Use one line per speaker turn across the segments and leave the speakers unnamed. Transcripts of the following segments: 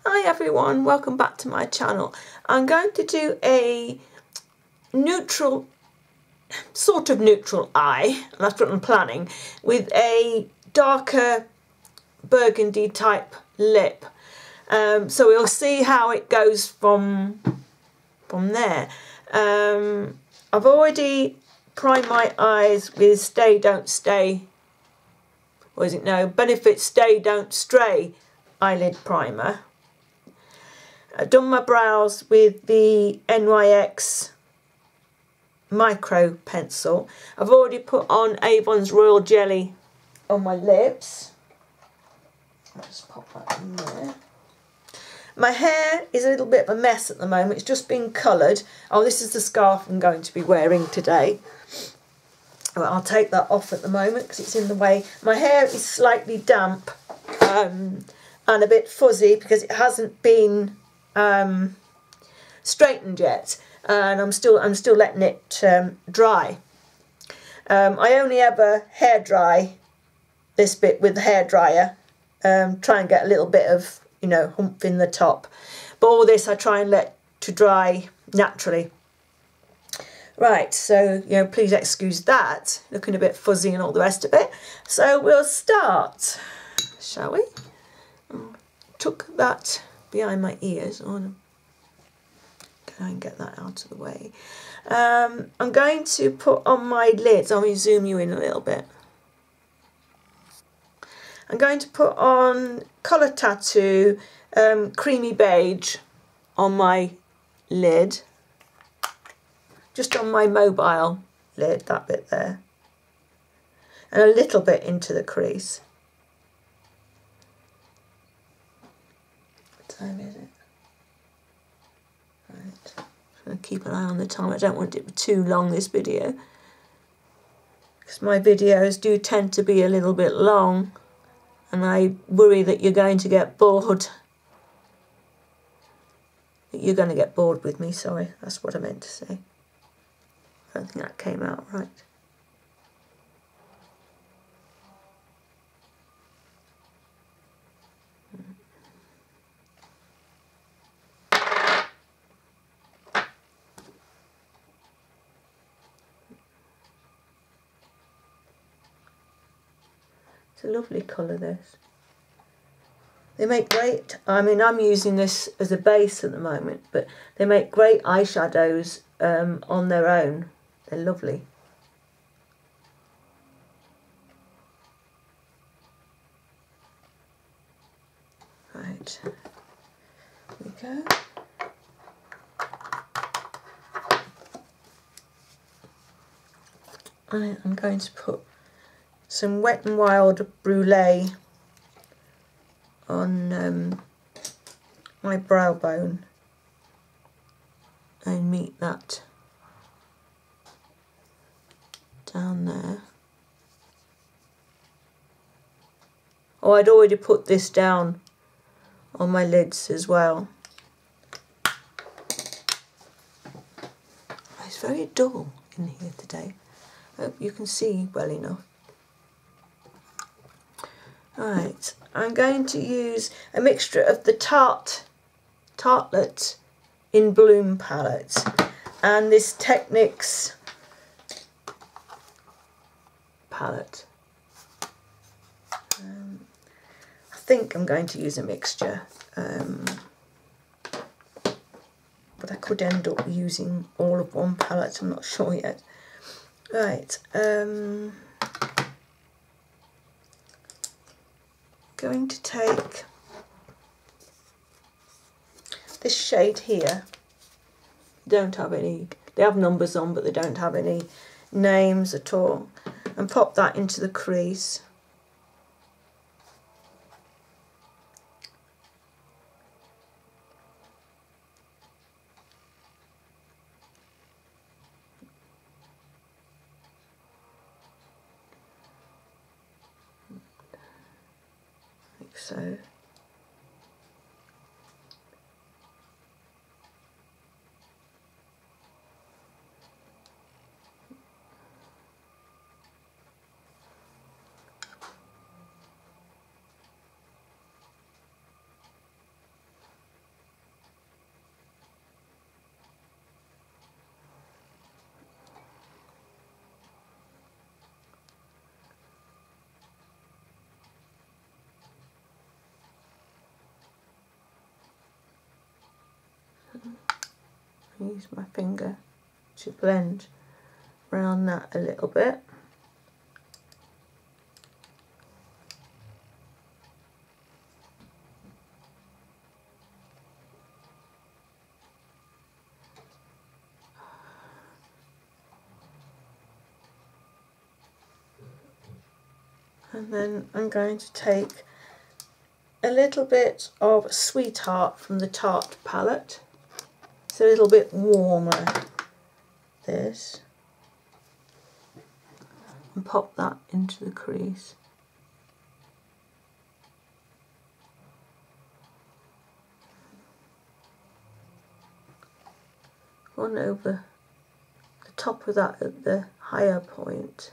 Hi everyone, welcome back to my channel. I'm going to do a neutral, sort of neutral eye, and that's what I'm planning, with a darker burgundy type lip. So we'll see how it goes from there. I've already primed my eyes with Stay Don't Stay, or is it no, Benefit Stay Don't Stray eyelid primer. I've done my brows with the NYX micro pencil. I've already put on Avon's Royal Jelly on my lips. I'll just pop that in there. My hair is a little bit of a mess at the moment. It's just been coloured. Oh, this is the scarf I'm going to be wearing today. Well, I'll take that off at the moment because it's in the way. My hair is slightly damp and a bit fuzzy because it hasn't been straightened yet, and I'm still letting it dry. I only ever hair dry this bit with the hairdryer, try and get a little bit of, you know, hump in the top, but all this I try and let to dry naturally. Right, so, you know, please excuse that, looking a bit fuzzy and all the rest of it. So we'll start, shall we? Tuck that behind my ears. Can I get that out of the way? I'm going to put on my lids. I'll zoom you in a little bit. I'm going to put on Colour Tattoo Creamy Beige on my lid. Just on my mobile lid, that bit there. And a little bit into the crease. What time is it? Right. I'm going to keep an eye on the time. I don't want it to be too long, this video, because my videos do tend to be a little bit long and I worry that you're going to get bored. That you're going to get bored with me, sorry, that's what I meant to say. I don't think that came out right. It's a lovely colour, this. They make great, I mean, I'm using this as a base at the moment, but they make great eyeshadows on their own. They're lovely. Right, here we go. I'm going to put some Wet n Wild Brulee on my brow bone and meet that down there. Oh, I'd already put this down on my lids as well. It's very dull in here today. I hope you can see well enough. Right, I'm going to use a mixture of the Tartelette in Bloom palette and this Technics palette. I think I'm going to use a mixture, but I could end up using all of one palette, I'm not sure yet. Right, going to take this shade here. Don't have any, they have numbers on, but they don't have any names at all, and pop that into the crease. Like so. use my finger to blend around that a little bit. And then I'm going to take a little bit of Sweetheart from the Tarte palette. It's a little bit warmer, this. And pop that into the crease. One over the top of that at the higher point.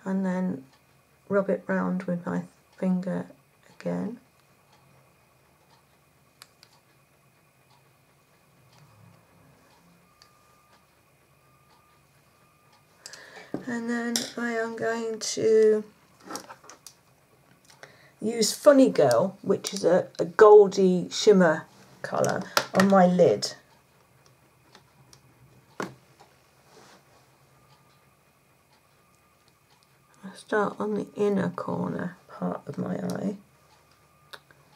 And then rub it round with my finger again. And then I am going to use Funny Girl, which is a goldy shimmer colour, on my lid. I start on the inner corner part of my eye.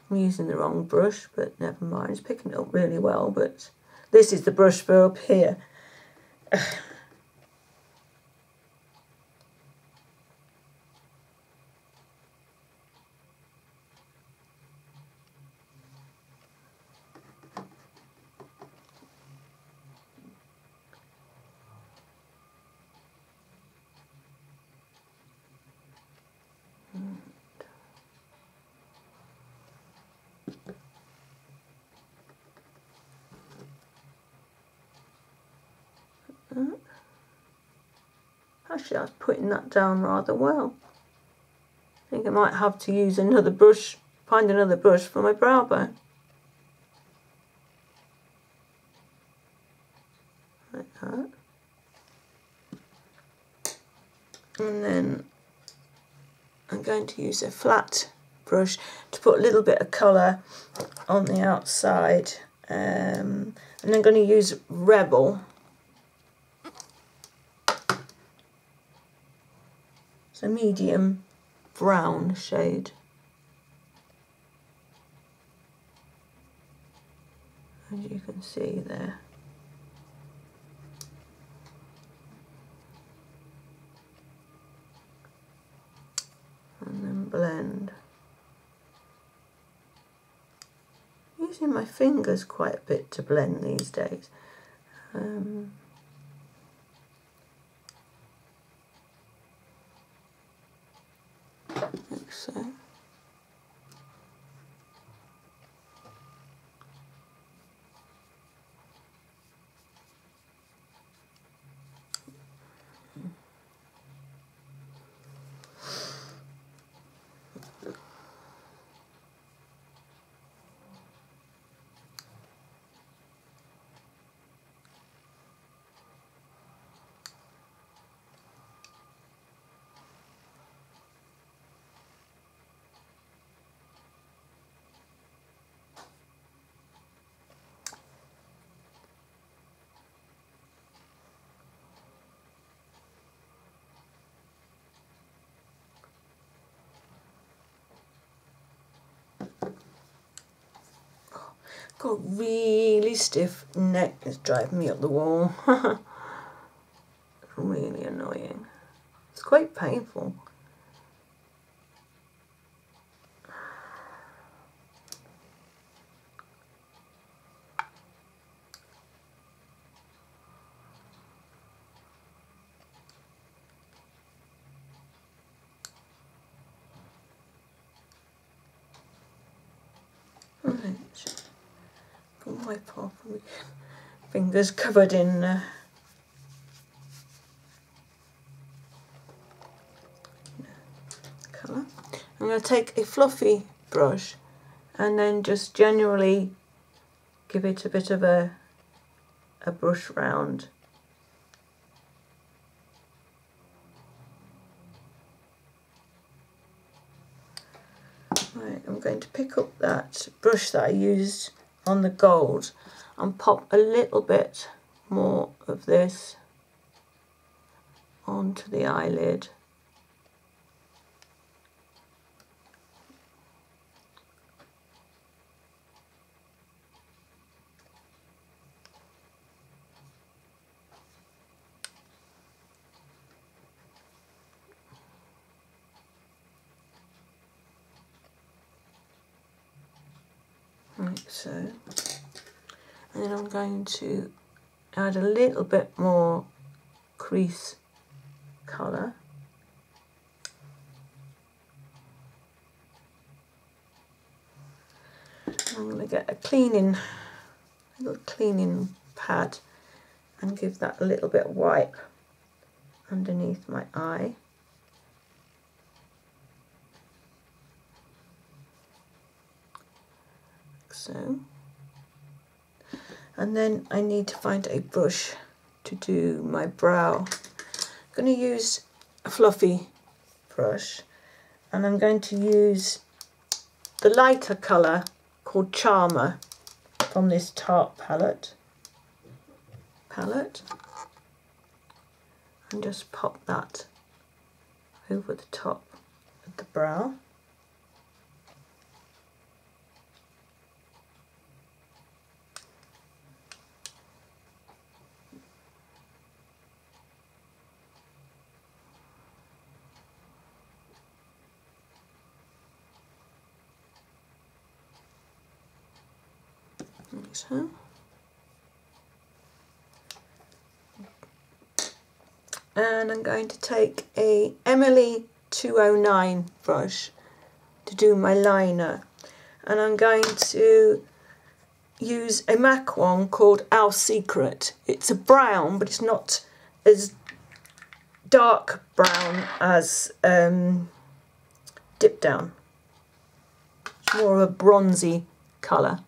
I'm using the wrong brush, but never mind. It's picking it up really well, but this is the brush for up here. Actually, I was putting that down rather well. I think I might have to use another brush, find another brush for my brow bone. Like that. And then I'm going to use a flat brush to put a little bit of colour on the outside. And I'm going to use Rebel. It's a medium brown shade. As you can see there. And then blend. Using my fingers quite a bit to blend these days. Like so. Got really stiff neck. It's driving me up the wall. It's really annoying. It's quite painful. Right. Wipe off my fingers covered in colour. I'm going to take a fluffy brush and then just generally give it a bit of a brush round. Right, I'm going to pick up that brush that I used on the gold. and pop a little bit more of this onto the eyelid. Like so. And then I'm going to add a little bit more crease colour. I'm going to get a little cleaning pad and give that a little bit of wipe underneath my eye. So, and then I need to find a brush to do my brow. I'm going to use a fluffy brush, and I'm going to use the lighter colour called Charmer from this Tarte palette, and just pop that over the top of the brow. Like so. And I'm going to take a Emily 209 brush to do my liner, and I'm going to use a MAC one called Our Secret. It's a brown, but it's not as dark brown as Dip Down. It's more of a bronzy colour.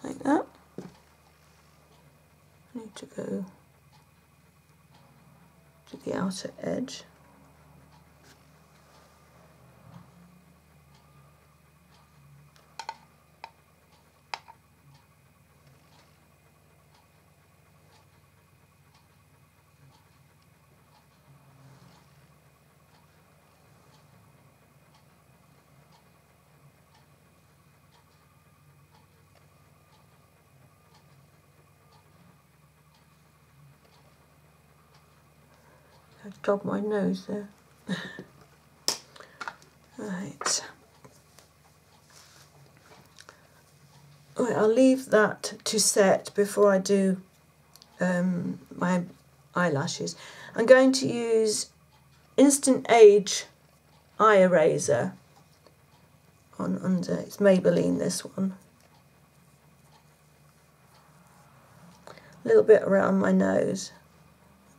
Like that. I need to go to the outer edge. I dropped my nose there. Right. Right, I'll leave that to set before I do my eyelashes. I'm going to use Instant Age eye eraser on under. It's Maybelline, this one. A little bit around my nose,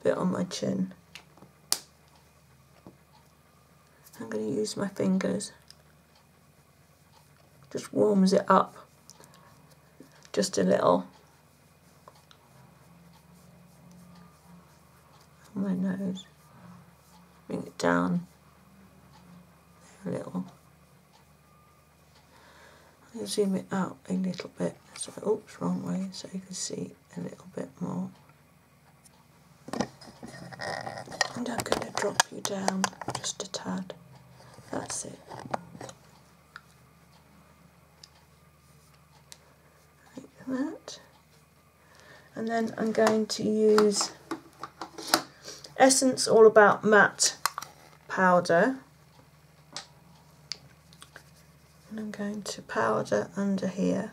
a bit on my chin. I'm going to use my fingers. Just warms it up just a little on my nose. Bring it down a little. I'll zoom it out a little bit. So, oops, wrong way, so you can see a little bit more. And I'm going to drop you down just a tad. That's it. Like that. And then I'm going to use Essence All About Matte powder. And I'm going to powder under here.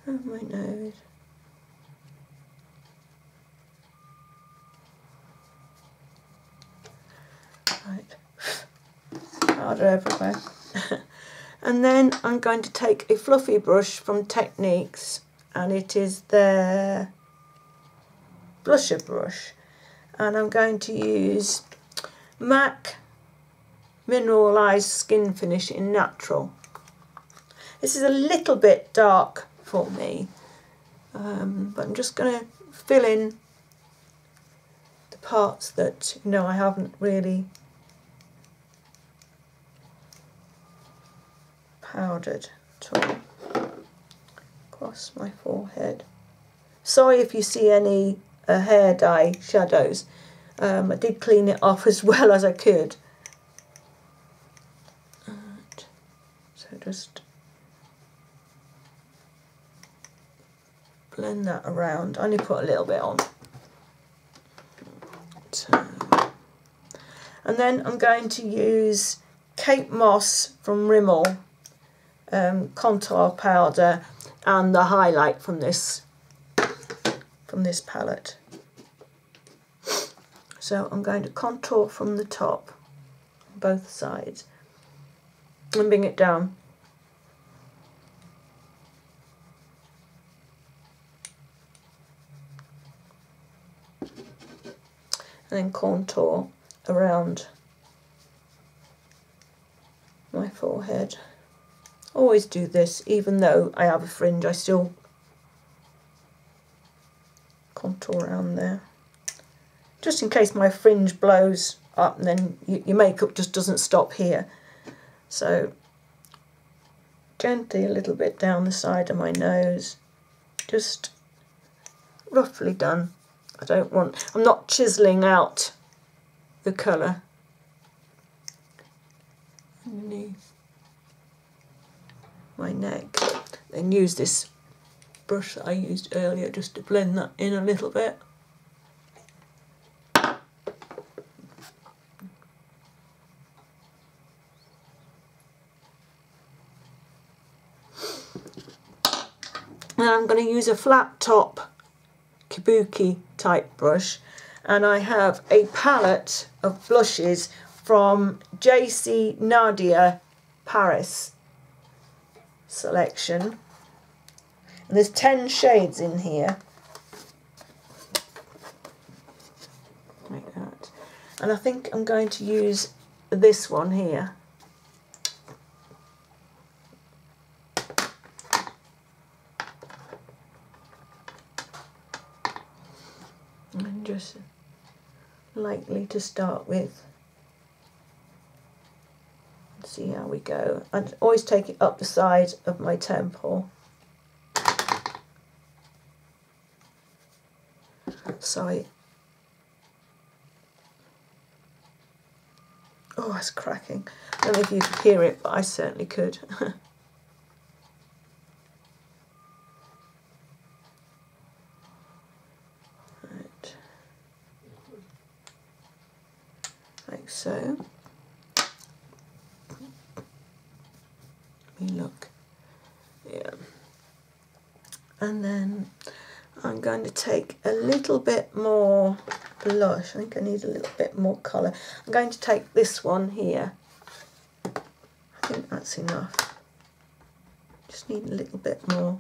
And my nose. Right. Powder everywhere. And then I'm going to take a fluffy brush from Techniques and it is their blusher brush, and I'm going to use MAC Mineralized Skin Finish in Natural. This is a little bit dark for me, but I'm just going to fill in the parts that, you know, I haven't really powdered at all. Across my forehead. Sorry if you see any hair dye shadows. I did clean it off as well as I could. Right. So just blend that around. I only put a little bit on. And then I'm going to use Kate Moss from Rimmel contour powder and the highlight from this palette. So I'm going to contour from the top, both sides, and bring it down. And then contour around my forehead. Always do this, even though I have a fringe, I still contour around there. Just in case my fringe blows up and then your makeup just doesn't stop here. So gently a little bit down the side of my nose, just roughly done. I'm not chiseling out the colour underneath my neck. Then use this brush that I used earlier just to blend that in a little bit. And I'm going to use a flat top kabuki type brush, and I have a palette of blushes from JC Nadia Paris selection, and there's 10 shades in here like that, and I think I'm going to use this one here. And just lightly to start with. Let's see how we go. I always take it up the side of my temple. Sorry. Oh, it's cracking. I don't know if you could hear it, but I certainly could. Like so. Let me look. Yeah. And then I'm going to take a little bit more blush. I think I need a little bit more colour. I'm going to take this one here. I think that's enough. Just need a little bit more.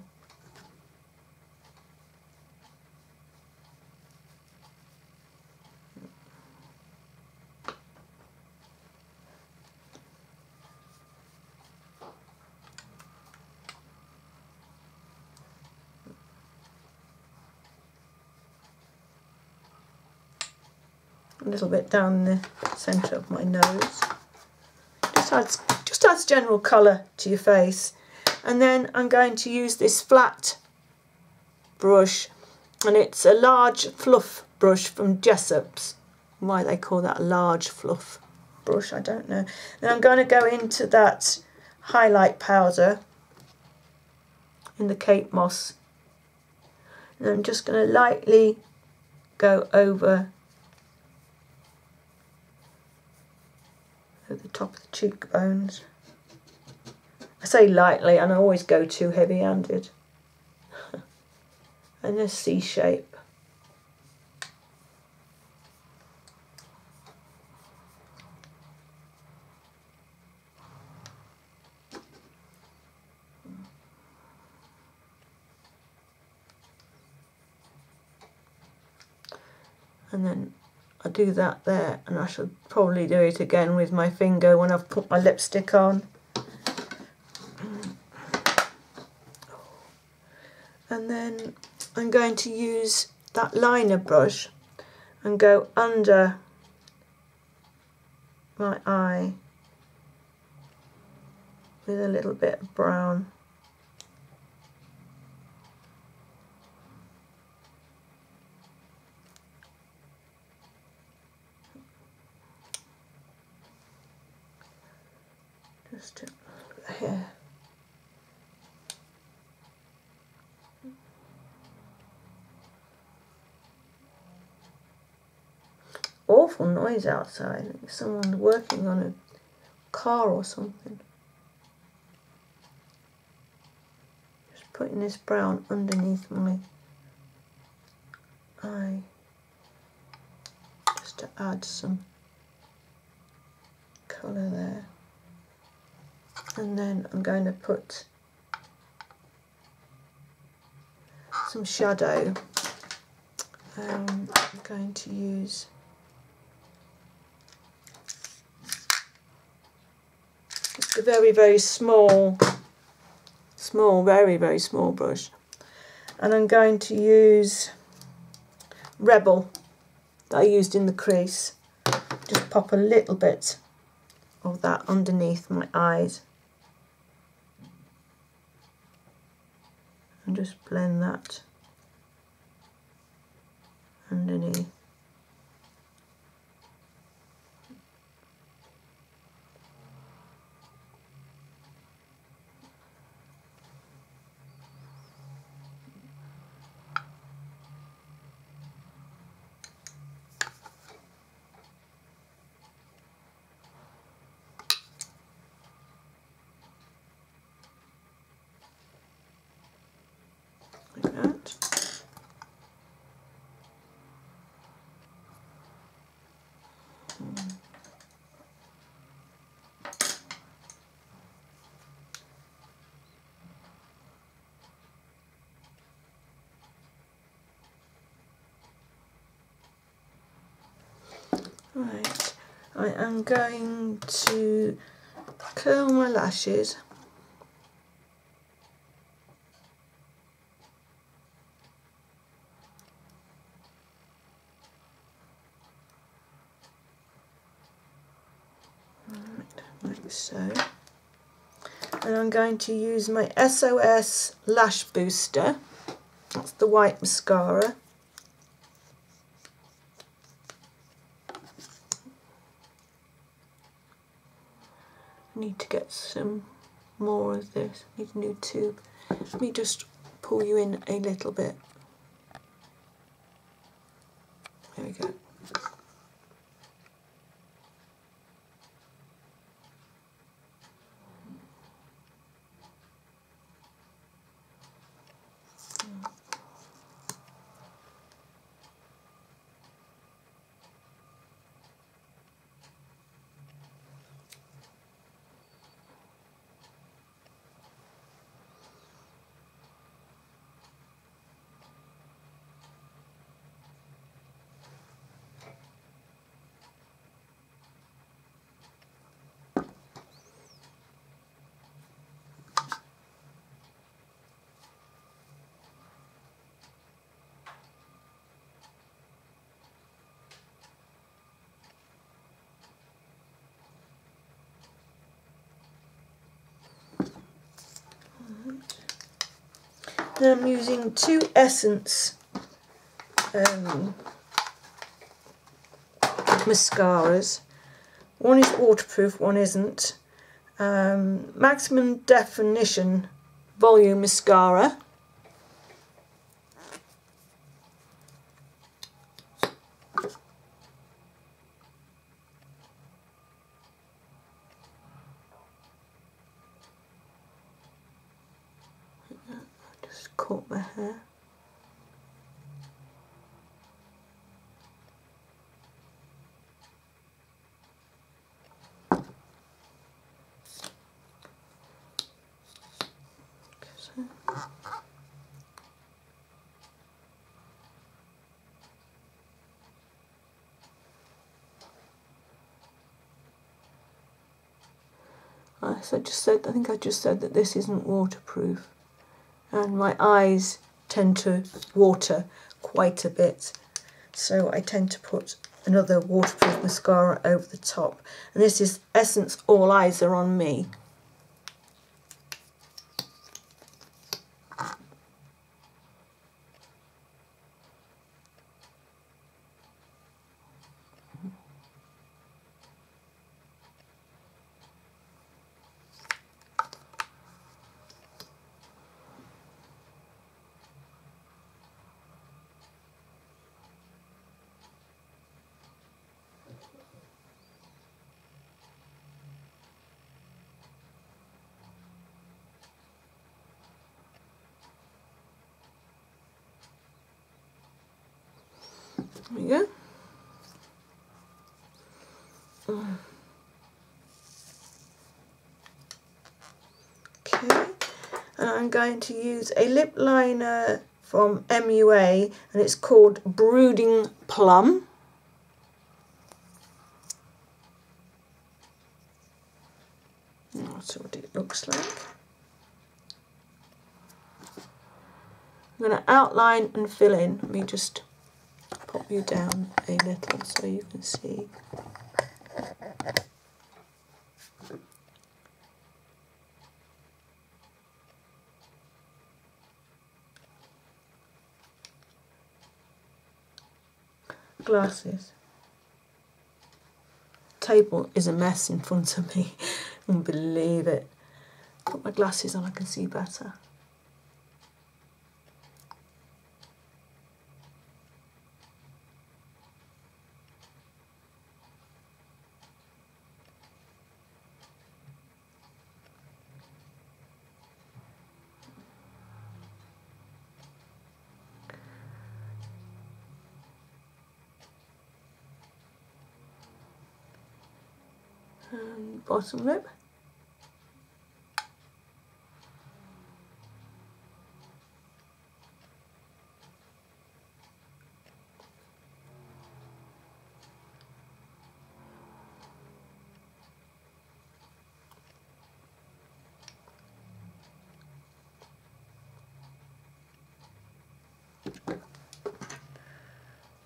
A little bit down the centre of my nose. Just adds general colour to your face. And then I'm going to use this flat brush, and it's a large fluff brush from Jessop's. Why they call that a large fluff brush, I don't know. Then I'm going to go into that highlight powder in the Kate Moss, and I'm just going to lightly go over at the top of the cheekbones. I say lightly, and I always go too heavy-handed. And a C shape. and then I do that there, and I shall probably do it again with my finger when I've put my lipstick on. And then I'm going to use that liner brush and go under my eye with a little bit of brown. Just here. Awful noise outside. I think someone's working on a car or something. Just putting this brown underneath my eye, just to add some colour there. And then I'm going to put some shadow. I'm going to use just a very, very small, very small brush. And I'm going to use Rebel that I used in the crease. Just pop a little bit of that underneath my eyes. And just blend that underneath. Like that. Right, I am going to curl my lashes. Like so. And I'm going to use my SOS Lash Booster. That's the white mascara. I need to get some more of this. I need a new tube. Let me just pull you in a little bit. There we go. Now I'm using two Essence mascaras. One is waterproof, one isn't. Maximum Definition Volume Mascara. Just caught my hair. because I think I just said that this isn't waterproof, and my eyes tend to water quite a bit, so I tend to put another waterproof mascara over the top, and this is Essence All Eyes Are On Me. There we go. Okay, and I'm going to use a lip liner from MUA, and it's called Brooding Plum. That's what it looks like. I'm going to outline and fill in. Let me just pop you down a little so you can see. Glasses. Table is a mess in front of me. I won't believe it. Put my glasses on, I can see better. And bottom lip.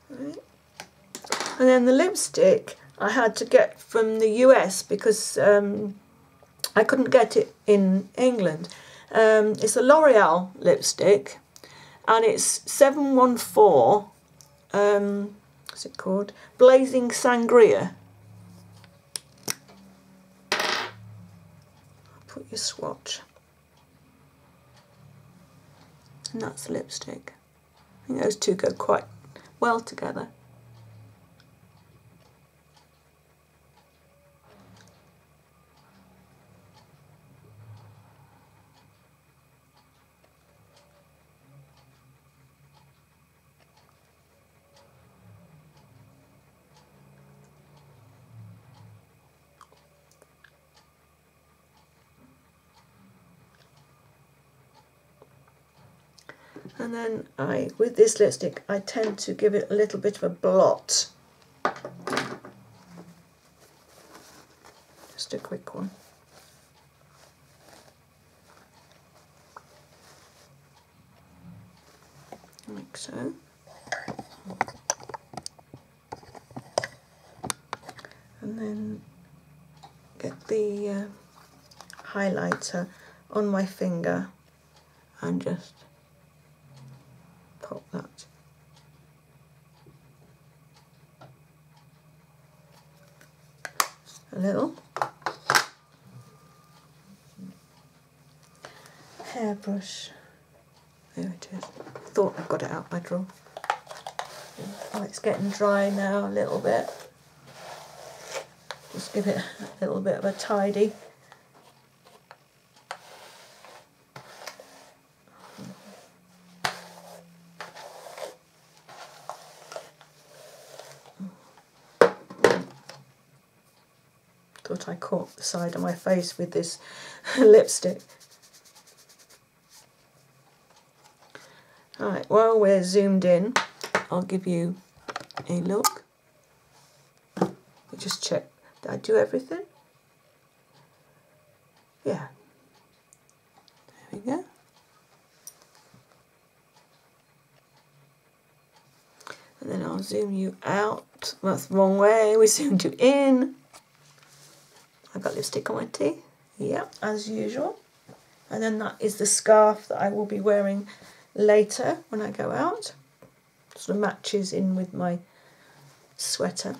Right. And then the lipstick I had to get from the US because I couldn't get it in England. It's a L'Oreal lipstick, and it's 714, what's it called? Blazing Sangria. Put your swatch. And that's the lipstick. I think those two go quite well together. And then with this lipstick, I tend to give it a little bit of a blot. Just a quick one. Like so. And then get the highlighter on my finger and just pop that. A little. Hairbrush. There it is. Thought I got it out my drawer. Oh, it's getting dry now a little bit. Just give it a little bit of a tidy. Thought I caught the side of my face with this lipstick. Alright, while we're zoomed in, I'll give you a look. Just check, did I do everything? Yeah. There we go. And then I'll zoom you out. That's the wrong way. We zoomed you in. I've got lipstick on my teeth. Yep, as usual. And then that is the scarf that I will be wearing later when I go out. Sort of matches in with my sweater.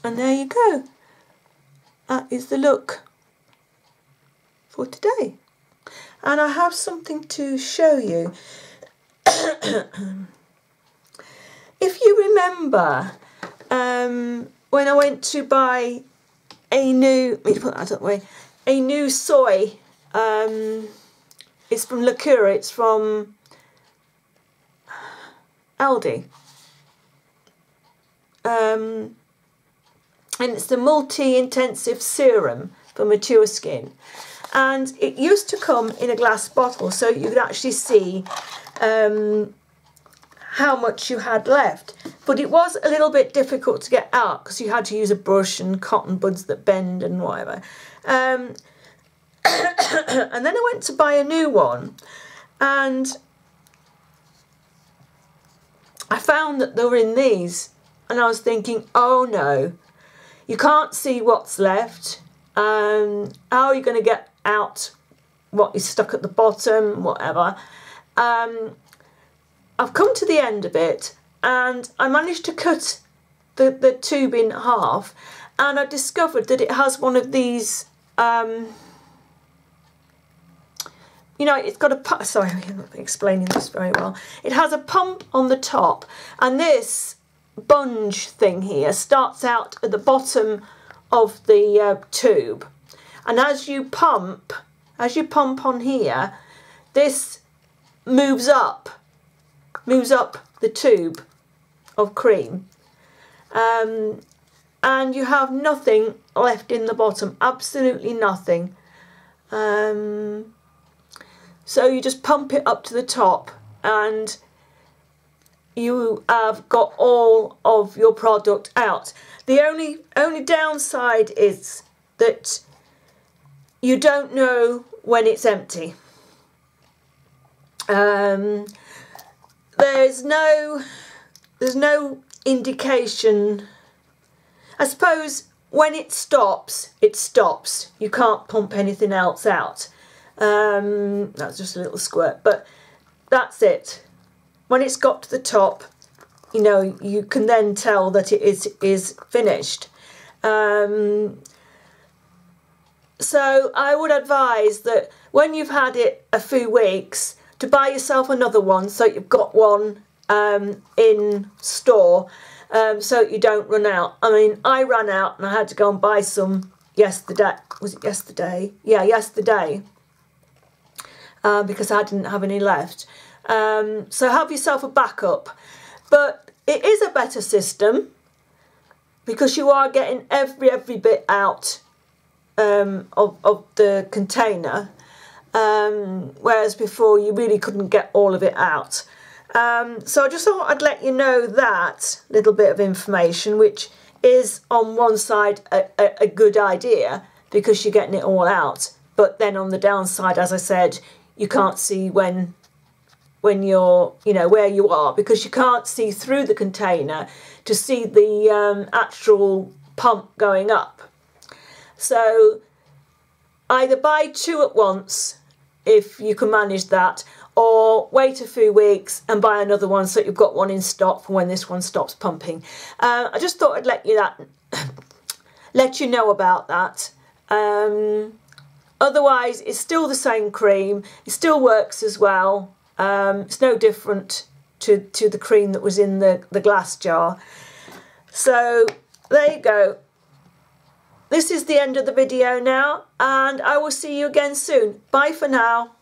And there you go. That is the look for today. And I have something to show you. If you remember, when I went to buy a new, let me put that that way, a new soy, it's from Lacura, it's from Aldi. And it's the multi-intensive serum for mature skin. And it used to come in a glass bottle, so you could actually see how much you had left. But it was a little bit difficult to get out because you had to use a brush and cotton buds that bend and whatever. And then I went to buy a new one, and I found that they were in these, and I was thinking, oh no, you can't see what's left. How are you going to get out what is stuck at the bottom, whatever. I've come to the end of it, and I managed to cut the tube in half, and I discovered that it has one of these, you know, it's got a, sorry, I'm not explaining this very well. It has a pump on the top, and this bunge thing here starts out at the bottom of the tube, and as you pump on here, this moves up the tube of cream, and you have nothing left in the bottom, absolutely nothing. So you just pump it up to the top, and you have got all of your product out. The only downside is that you don't know when it's empty. There's no indication. I suppose when it stops, it stops. You can't pump anything else out. That's just a little squirt, but that's it. When it's got to the top, you know, you can then tell that it is finished. So I would advise that when you've had it a few weeks, to buy yourself another one, so you've got one in store, so you don't run out. I mean, I ran out and I had to go and buy some yesterday. Was it yesterday? Yeah, yesterday. Because I didn't have any left. So have yourself a backup. But it is a better system because you are getting every bit out of the container, whereas before you really couldn't get all of it out. So I just thought I'd let you know that little bit of information, which is on one side a good idea because you're getting it all out, but then on the downside, as I said, you can't see when you're, you know, where you are, because you can't see through the container to see the actual pump going up. So either buy two at once if you can manage that, or wait a few weeks and buy another one so you've got one in stock for when this one stops pumping. I just thought I'd let you know about that. Otherwise, it's still the same cream. It still works as well. It's no different to the cream that was in the glass jar. So there you go. This is the end of the video now, and I will see you again soon. Bye for now.